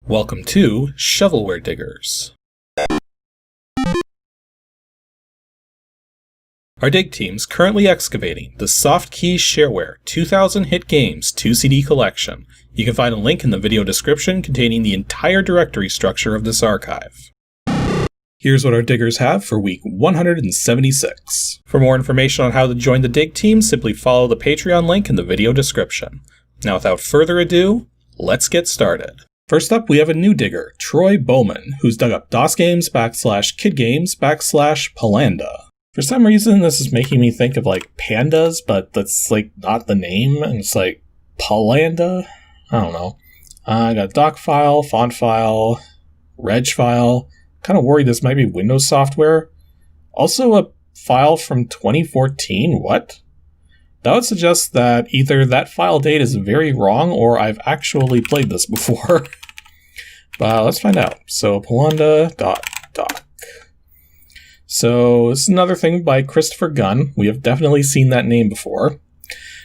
Welcome to Shovelware Diggers. Our dig team's currently excavating the Softkey Shareware 2000 Hit Games 2CD collection. You can find a link in the video description containing the entire directory structure of this archive. Here's what our diggers have for week 176. For more information on how to join the dig team, simply follow the Patreon link in the video description. Now without further ado, let's get started. First up, we have a new digger, Troy Bowman, who's dug up DOSGAMES /KIDGAMES /PALLANDA. For some reason, this is making me think of like pandas, but that's like not the name, and it's like PALLANDA? I don't know. I got a doc file, font file, reg file. Kind of worried this might be Windows software. Also a file from 2014, what? That would suggest that either that file date is very wrong or I've actually played this before. But let's find out. So PALLANDA.doc. So this is another thing by Christopher Gunn. We have definitely seen that name before.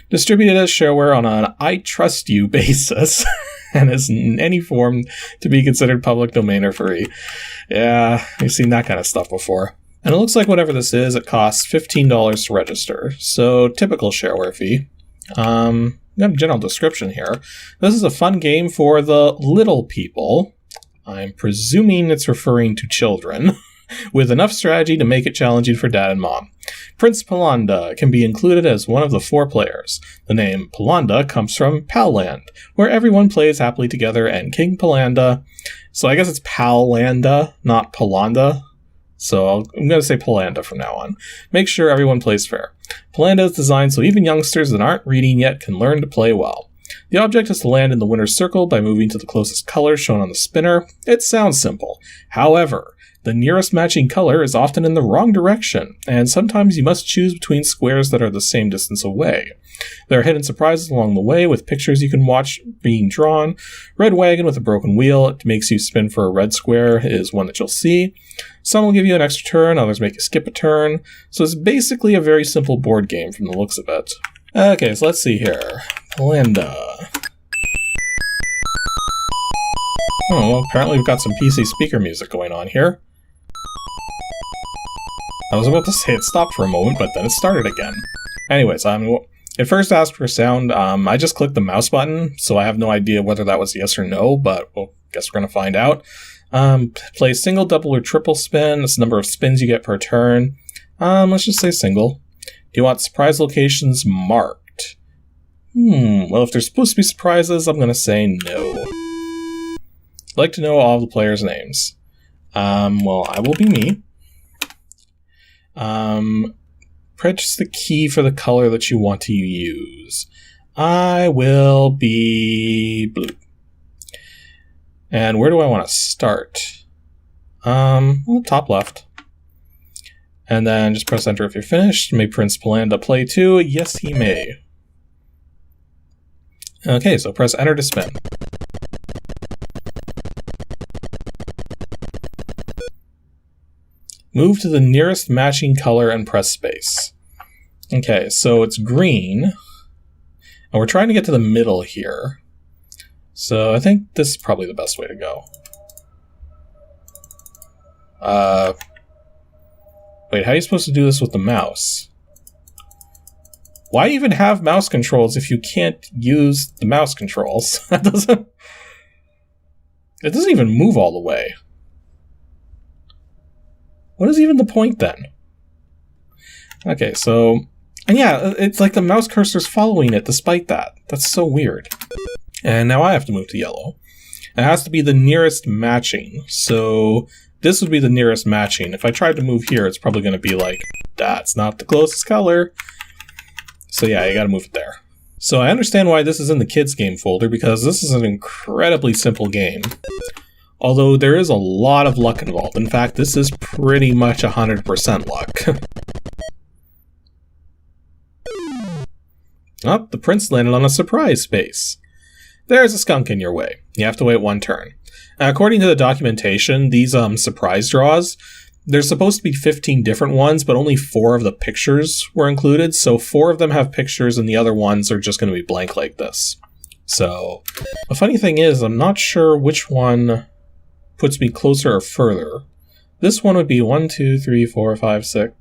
Distributed as shareware on an I trust you basis and is in any form to be considered public domain or free. Yeah, we've seen that kind of stuff before. And it looks like whatever this is, it costs $15 to register. So, typical shareware fee. We have a general description here. This is a fun game for the little people. I'm presuming it's referring to children, with enough strategy to make it challenging for dad and mom. Prince Pallanda can be included as one of the 4 players. The name Pallanda comes from PALLAND, where everyone plays happily together, and King Pallanda. So I guess it's PALLANDA, not Pallanda. So I'm going to say PALLANDA from now on. Make sure everyone plays fair. PALLANDA is designed so even youngsters that aren't reading yet can learn to play well. The object is to land in the winner's circle by moving to the closest color shown on the spinner. It sounds simple. However, the nearest matching color is often in the wrong direction, and sometimes you must choose between squares that are the same distance away. There are hidden surprises along the way with pictures you can watch being drawn. Red wagon with a broken wheel, it makes you spin for a red square, is one that you'll see. Some will give you an extra turn, others make you skip a turn. So it's basically a very simple board game from the looks of it. Okay, so let's see here. PALLANDA. Oh, well, apparently we've got some PC speaker music going on here. I was about to say it stopped for a moment, but then it started again. Anyways, it first asked for sound. I just clicked the mouse button, so I have no idea whether that was yes or no, but well, guess we're going to find out. Play single, double, or triple spin. That's the number of spins you get per turn. Let's just say single. Do you want surprise locations marked? Well, if there's supposed to be surprises, I'm going to say no. I'd like to know all the players' names. Well, I will be me. Press the key for the color that you want to use. I will be blue. And where do I want to start? Well, top left. And then just press enter if you're finished. May Prince Pallanda play too? Yes, he may. Okay, so press enter to spin. Move to the nearest matching color and press space. Okay, so it's green. And we're trying to get to the middle here. So I think this is probably the best way to go. Wait, how are you supposed to do this with the mouse? Why even have mouse controls if you can't use the mouse controls? It doesn't even move all the way. What is even the point then? Okay, so... And yeah, it's like the mouse cursor's following it despite that. That's so weird. And now I have to move to yellow. It has to be the nearest matching. So this would be the nearest matching. If I tried to move here, it's probably going to be like, that's not the closest color. So yeah, you got to move it there. So I understand why this is in the kids game folder, because this is an incredibly simple game. Although there is a lot of luck involved. In fact, this is pretty much 100% luck. Oh, the prince landed on a surprise space. There's a skunk in your way. You have to wait 1 turn. Now, according to the documentation, these surprise draws, there's supposed to be 15 different ones, but only 4 of the pictures were included, so 4 of them have pictures and the other ones are just going to be blank like this. So, the funny thing is, I'm not sure which one puts me closer or further. This one would be 1, 2, 3, 4, 5, 6...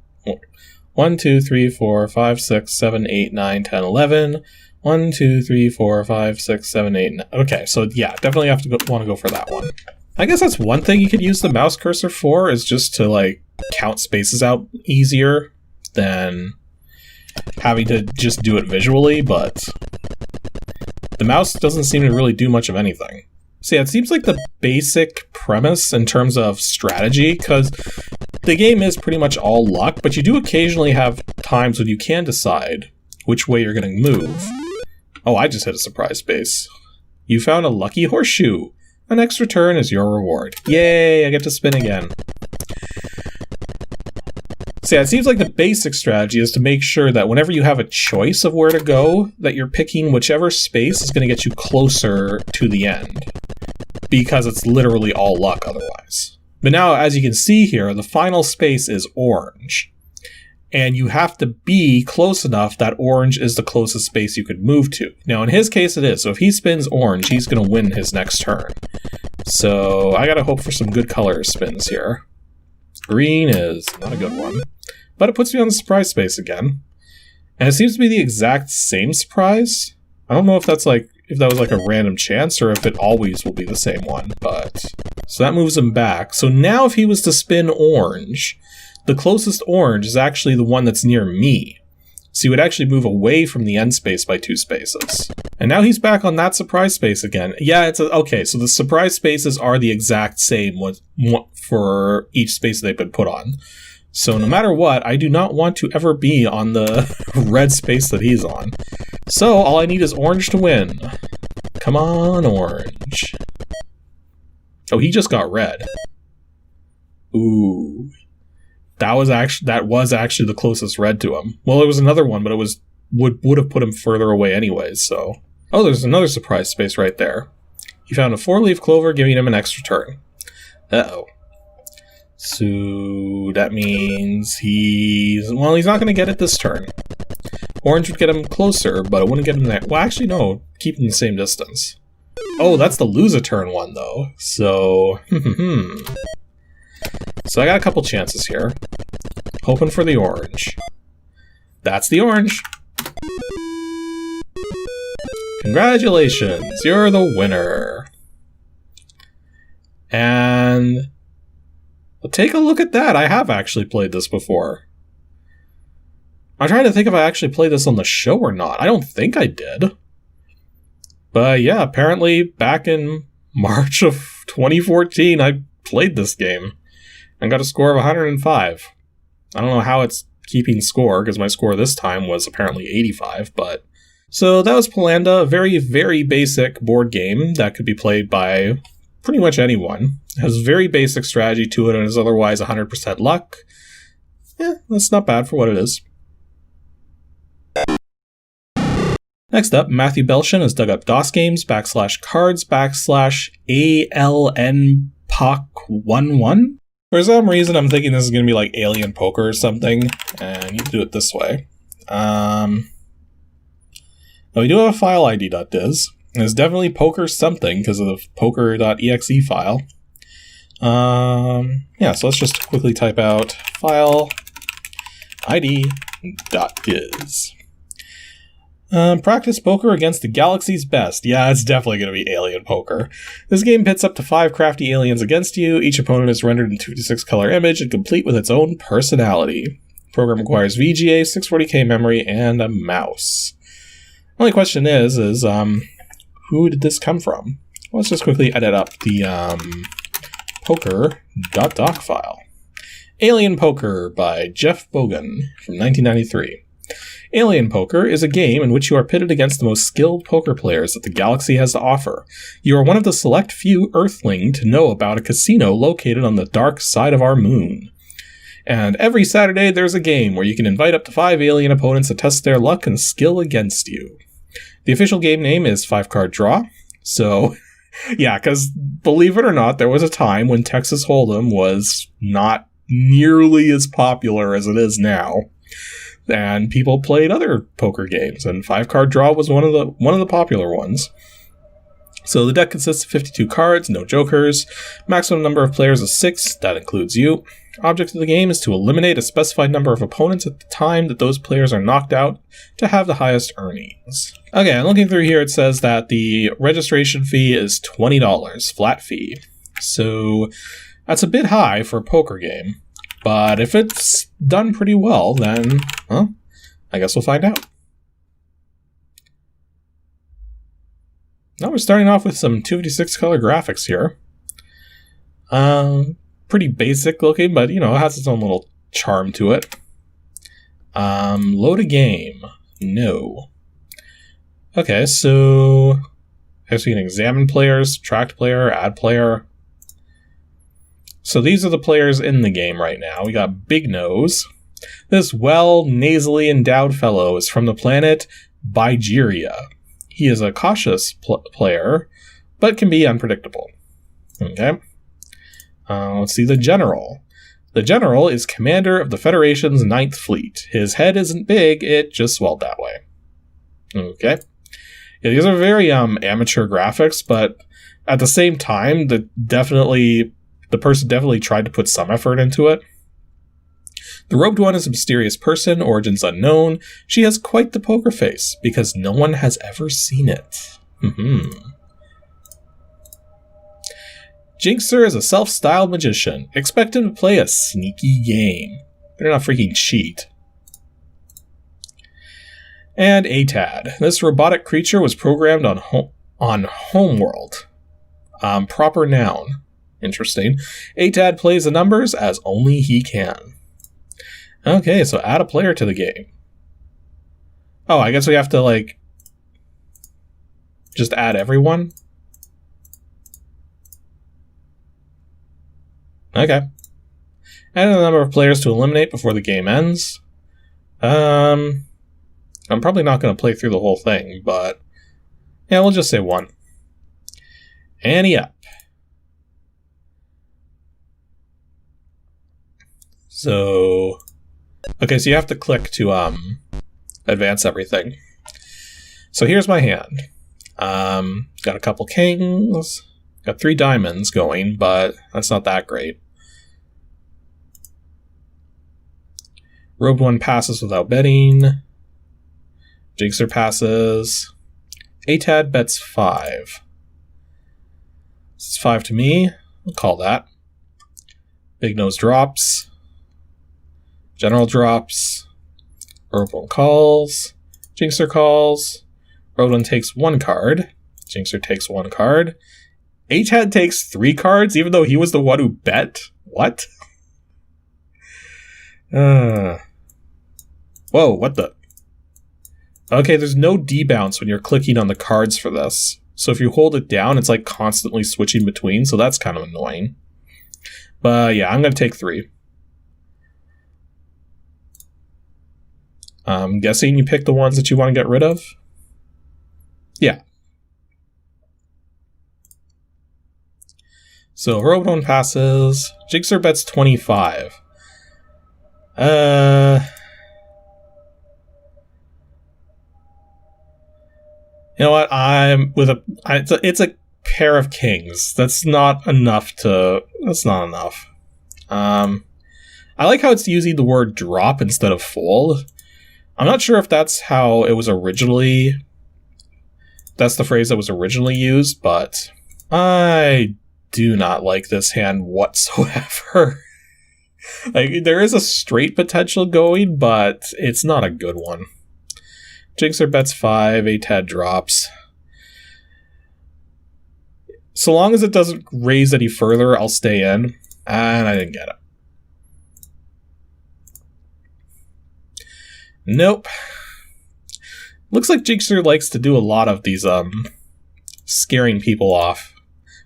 1, 2, 3, 4, 5, 6, 7, 8, 9, 10, 11. 1, 2, 3, 4, 5, 6, 7, 8, 9. Okay, so yeah, definitely have to want to go for that one. I guess that's one thing you could use the mouse cursor for, is just to, like, count spaces out easier than having to just do it visually, but the mouse doesn't seem to really do much of anything. So yeah, it seems like the basic premise in terms of strategy, because the game is pretty much all luck, but you do occasionally have times when you can decide which way you're going to move. Oh, I just hit a surprise space. You found a lucky horseshoe. An next return is your reward. Yay, I get to spin again. So yeah, it seems like the basic strategy is to make sure that whenever you have a choice of where to go, that you're picking whichever space is going to get you closer to the end. Because it's literally all luck otherwise. But now, as you can see here, the final space is orange. And you have to be close enough that orange is the closest space you could move to. Now, in his case, it is. So if he spins orange, he's going to win his next turn. So I got to hope for some good color spins here. Green is not a good one. But it puts me on the surprise space again. And it seems to be the exact same surprise. I don't know if that's like, if that was like a random chance or if it always will be the same one, but... So that moves him back. So now if he was to spin orange, the closest orange is actually the one that's near me. So he would actually move away from the end space by 2 spaces. And now he's back on that surprise space again. Yeah, okay, so the surprise spaces are the exact same for each space they've been put on. So no matter what, I do not want to ever be on the red space that he's on. So all I need is orange to win. Come on, orange. Oh, he just got red. Ooh. That was actually the closest red to him. Well, there was another one, but it would have put him further away anyways, so... Oh, there's another surprise space right there. He found a 4-leaf clover, giving him an extra turn. Uh-oh. So that means he's not going to get it this turn. Orange would get him closer, but it wouldn't get him there. Well, actually, no. Keep him the same distance. Oh, that's the lose a turn one, though. So, So I got a couple chances here. Hoping for the orange. That's the orange. Congratulations, you're the winner. And... Well, take a look at that. I have actually played this before. I'm trying to think if I actually played this on the show or not. I don't think I did. But yeah, apparently back in March of 2014, I played this game and got a score of 105. I don't know how it's keeping score, because my score this time was apparently 85, but... So that was PALLANDA, a very, very basic board game that could be played by pretty much anyone. It has very basic strategy to it and is otherwise 100% luck. Yeah, that's not bad for what it is. Next up, Matthew Belshin has dug up DOSGAMES /cards/ALNPOC11. For some reason, I'm thinking this is going to be like Alien Poker or something, and you do it this way. Now we do have a file ID.diz. It's definitely poker something because of the poker.exe file. Yeah, so let's just quickly type out file id.diz. Practice poker against the galaxy's best. Yeah, it's definitely going to be Alien Poker. This game pits up to 5 crafty aliens against you. Each opponent is rendered in 2d6 color image and complete with its own personality. The program requires VGA, 640k memory, and a mouse. Only question is who did this come from? Let's just quickly edit up the poker.doc file. Alien Poker by Jeff Bogan from 1993. Alien Poker is a game in which you are pitted against the most skilled poker players that the galaxy has to offer. You are one of the select few Earthling to know about a casino located on the dark side of our moon. And every Saturday there's a game where you can invite up to 5 alien opponents to test their luck and skill against you. The official game name is 5-Card Draw. So, yeah, because believe it or not, there was a time when Texas Hold'em was not nearly as popular as it is now. And people played other poker games, and 5-Card Draw was one of the popular ones. So the deck consists of 52 cards, no jokers. Maximum number of players is 6, that includes you. Object of the game is to eliminate a specified number of opponents at the time that those players are knocked out to have the highest earnings. Okay, I'm looking through here, it says that the registration fee is $20, flat fee. So that's a bit high for a poker game, but if it's done pretty well, then, well, I guess we'll find out. Now we're starting off with some 256 color graphics here. Pretty basic looking, but you know, it has its own little charm to it. Load a game. No. Okay, so I guess we can examine players, subtract player, add player. So these are the players in the game right now. We got Big Nose. This nasally endowed fellow is from the planet Bigeria. He is a cautious player, but can be unpredictable. Okay. Let's see the General. The General is commander of the Federation's 9th Fleet. His head isn't big, it just swelled that way. Okay. Yeah, these are very amateur graphics, but at the same time, the person definitely tried to put some effort into it. The robed one is a mysterious person, origins unknown. She has quite the poker face, because no one has ever seen it. Jinxer is a self-styled magician. Expect him to play a sneaky game. Better not freaking cheat. And ATAD. This robotic creature was programmed on Homeworld. Proper noun. Interesting. ATAD plays the numbers as only he can. Okay, so add a player to the game. Oh, I guess we have to, like, just add everyone? Okay. Add a number of players to eliminate before the game ends. I'm probably not going to play through the whole thing, but yeah, we'll just say 1. Ante up. So, okay, so you have to click to advance everything. So here's my hand. Got a couple kings, got 3 diamonds going, but that's not that great. Robed one passes without betting. Jinxer passes. ATAD bets 5. This is 5 to me. I'll call that. Big Nose drops. General drops. Robed one calls. Jinxer calls. Robed one takes 1 card. Jinxer takes 1 card. ATAD takes 3 cards, even though he was the one who bet? What? Whoa, what the? Okay, there's no debounce when you're clicking on the cards for this. So if you hold it down, it's like constantly switching between, so that's kind of annoying. But yeah, I'm going to take 3. I'm guessing you pick the ones that you want to get rid of? Yeah. So Robed one passes. Jinxer bets 25. You know what? It's a pair of kings. That's not enough. I like how it's using the word drop instead of fold. I'm not sure if that's how it was originally. That's the phrase that was originally used, but I do not like this hand whatsoever. Like, there is a straight potential going, but it's not a good one. Jinxer bets 5, ATAD drops. So long as it doesn't raise any further, I'll stay in. And I didn't get it. Nope. Looks like Jinxer likes to do a lot of these scaring people off.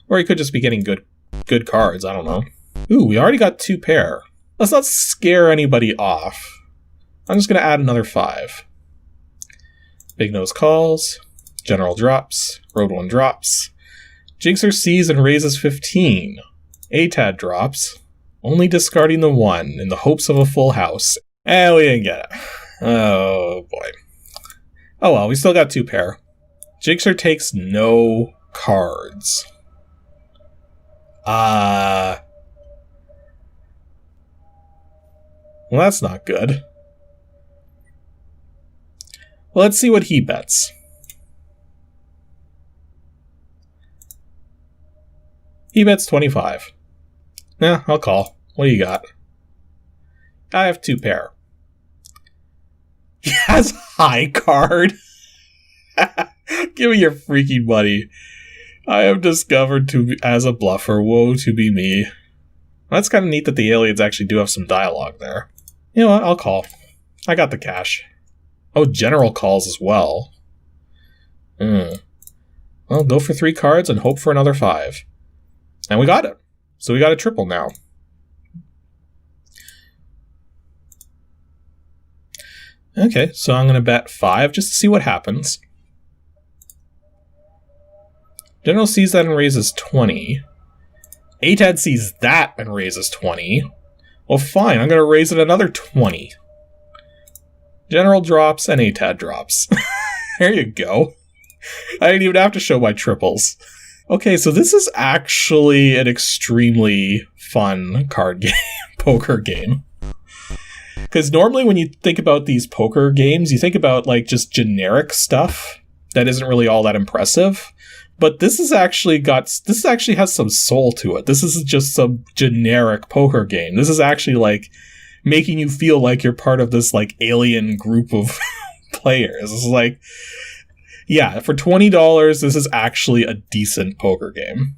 Or he could just be getting good cards, I don't know. Ooh, we already got 2 pair. Let's not scare anybody off. I'm just going to add another 5. Big Nose calls. General drops. Robed one drops. Jinxer sees and raises 15. ATAD drops. Only discarding the 1 in the hopes of a full house. And we didn't get it. Oh boy. Oh well, we still got 2 pair. Jinxer takes no cards. Well, that's not good. Well, let's see what he bets. He bets 25. Nah, I'll call. What do you got? I have 2 pair. He has high card. Give me your freaking money. I am discovered as a bluffer. Woe to be me. That's kind of neat that the aliens actually do have some dialogue there. You know what? I'll call. I got the cash. Oh, general calls as well. Well, go for 3 cards and hope for another 5. And we got it. So we got a triple now. Okay, so I'm going to bet 5 just to see what happens. General sees that and raises 20. ATAD sees that and raises 20. Well, fine, I'm going to raise it another 20. General drops and ATAD drops. There you go. I didn't even have to show my triples. Okay, so this is actually an extremely fun card game, poker game. Because normally when you think about these poker games, you think about like just generic stuff that isn't really all that impressive. But this actually has some soul to it. This isn't just some generic poker game. This is actually like making you feel like you're part of this like alien group of players. This is like, yeah, for $20, this is actually a decent poker game.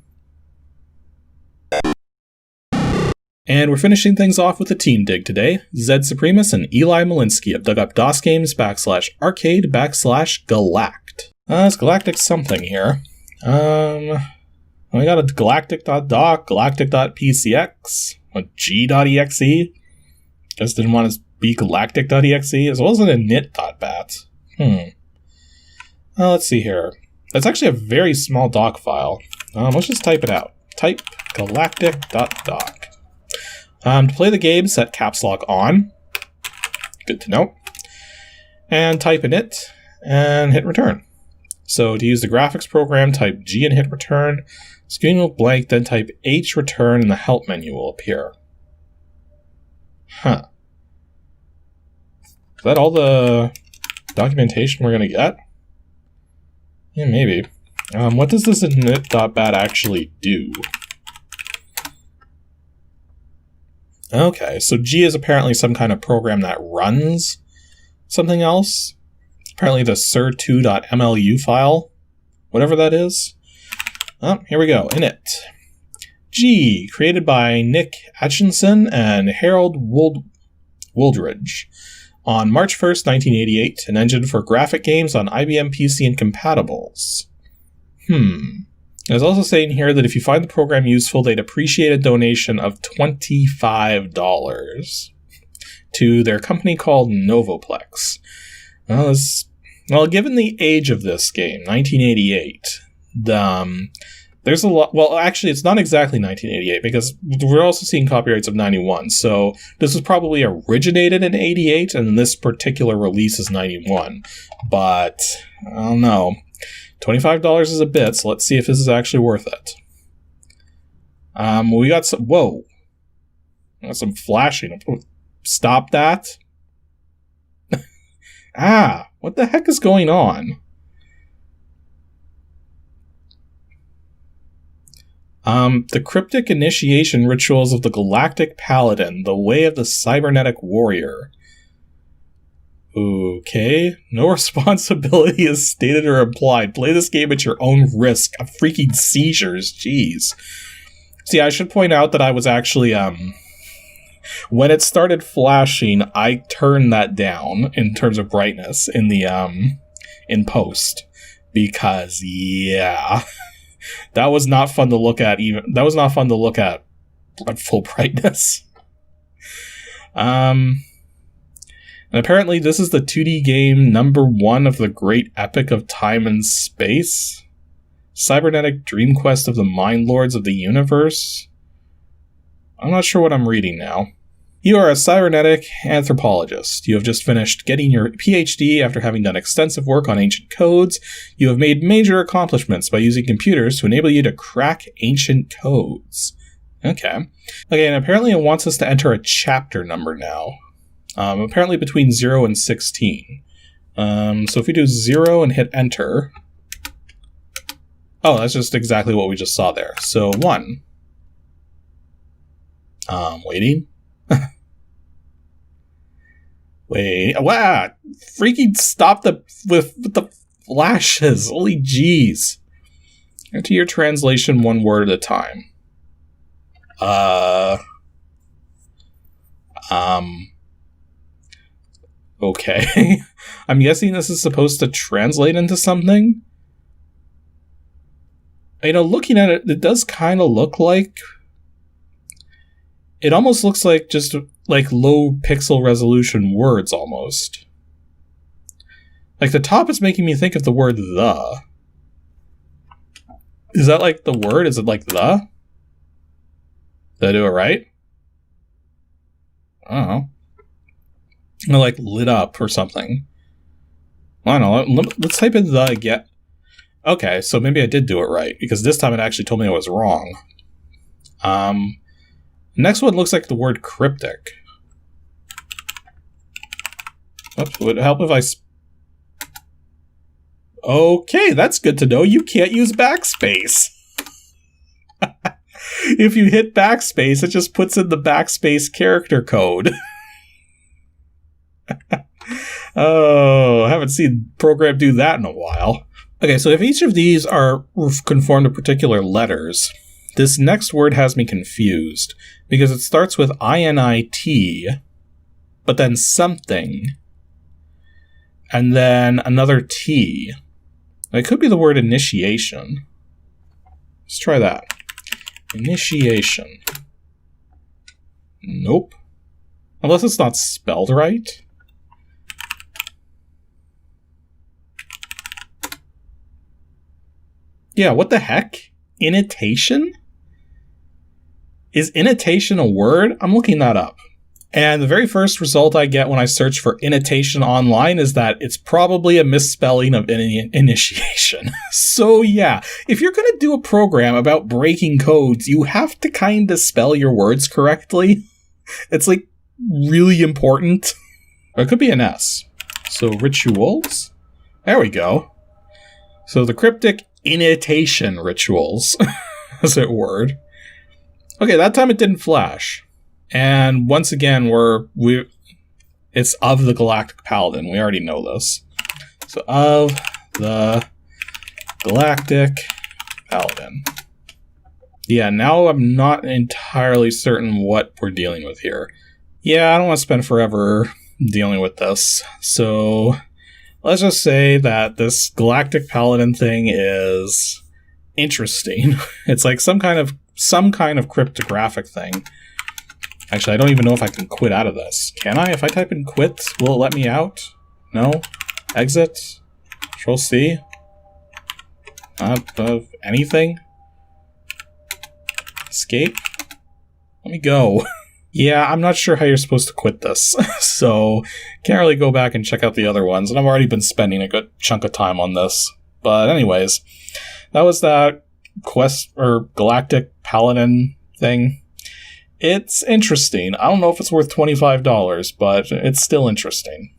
And we're finishing things off with a team dig today. Zed Supremus and Eli Malinsky have dug up DOSGAMES /arcade/GALACT. It's Galactic something here. We got a galactic.doc, galactic.pcx, a g.exe. Just didn't want to be galactic.exe, as well as a knit.bat. Let's see here. That's actually a very small doc file. Let's just type it out. Type galactic.doc. To play the game, set caps lock on. Good to know. And type init and hit return. So to use the graphics program, type G and hit return. Screen will blank, then type H return and the help menu will appear. Huh. Is that all the documentation we're going to get? Yeah, maybe. What does this init.bat actually do? Okay, so G is apparently some kind of program that runs something else. Apparently the sir2.mlu file, whatever that is. Oh, here we go, init. G, created by Nick Atchinson and Harold Wooldridge on March 1st, 1988, an engine for graphic games on IBM PC and compatibles. It's also saying here that if you find the program useful, they'd appreciate a donation of $25 to their company called Novoplex. Well, given the age of this game, 1988, there's a lot. Well, actually, it's not exactly 1988 because we're also seeing copyrights of 91. So this was probably originated in 88, and this particular release is 91. But I don't know. $25 is a bit, so let's see if this is actually worth it. We got some. Whoa, got some flashing. Stop that. What the heck is going on? The cryptic initiation rituals of the Galactic Paladin, the way of the cybernetic warrior. Okay, no responsibility is stated or implied. Play this game at your own risk of freaking seizures, jeez. See, I should point out that I was actually, when it started flashing, I turned that down in terms of brightness in the, in post. Because, yeah, that was not fun to look at that was not fun to look at full brightness. And apparently this is the 2D game #1 of the great epic of time and space. Cybernetic dream quest of the mind lords of the universe. I'm not sure what I'm reading now. You are a cybernetic anthropologist. You have just finished getting your PhD after having done extensive work on ancient codes. You have made major accomplishments by using computers to enable you to crack ancient codes. Okay. Okay, and apparently it wants us to enter a chapter number now. Apparently between 0 and 16. So if we do 0 and hit enter... Oh, that's just exactly what we just saw there. So 1. Waiting. Wait, wow! Freaking stop with the flashes. Holy jeez. Enter your translation one word at a time. Okay. I'm guessing this is supposed to translate into something? You know, looking at it, it does kind of look like... It almost looks like just, like, low pixel resolution words, almost. Like, the top is making me think of the word the. Is that, like, the word? Is it, like, the? Did I do it right? I don't know. Or, like, lit up or something. I don't know. Let's type in the again. Okay, so maybe I did do it right, because this time it actually told me I was wrong. Next one looks like the word cryptic. Oops, would it help if I... Okay, that's good to know. You can't use backspace. If you hit backspace, it just puts in the backspace character code. Oh, I haven't seen a program do that in a while. Okay, so if each of these are conformed to particular letters, this next word has me confused, because it starts with INIT, but then something, and then another T. It could be the word initiation. Let's try that. Initiation. Nope. Unless it's not spelled right. Yeah, what the heck? Initiation? Is initiation a word? I'm looking that up. And the very first result I get when I search for initiation online is that it's probably a misspelling of initiation. So yeah, if you're going to do a program about breaking codes, you have to kind of spell your words correctly. It's like really important. Or it could be an S. So rituals. There we go. So the cryptic initiation rituals. Is it word? Okay, that time it didn't flash. And once again, it's of the Galactic Paladin. We already know this. So of the Galactic Paladin. Yeah, now I'm not entirely certain what we're dealing with here. Yeah, I don't want to spend forever dealing with this. So let's just say that this Galactic Paladin thing is interesting. It's like some kind of cryptographic thing. Actually, I don't even know if I can quit out of this. Can I? If I type in quit, will it let me out? No? Exit? Control C? Not of anything? Escape? Let me go. Yeah, I'm not sure how you're supposed to quit this. So, can't really go back and check out the other ones. And I've already been spending a good chunk of time on this. But anyways, that was that quest or Galactic Paladin thing. It's interesting. I don't know if it's worth $25, but it's still interesting.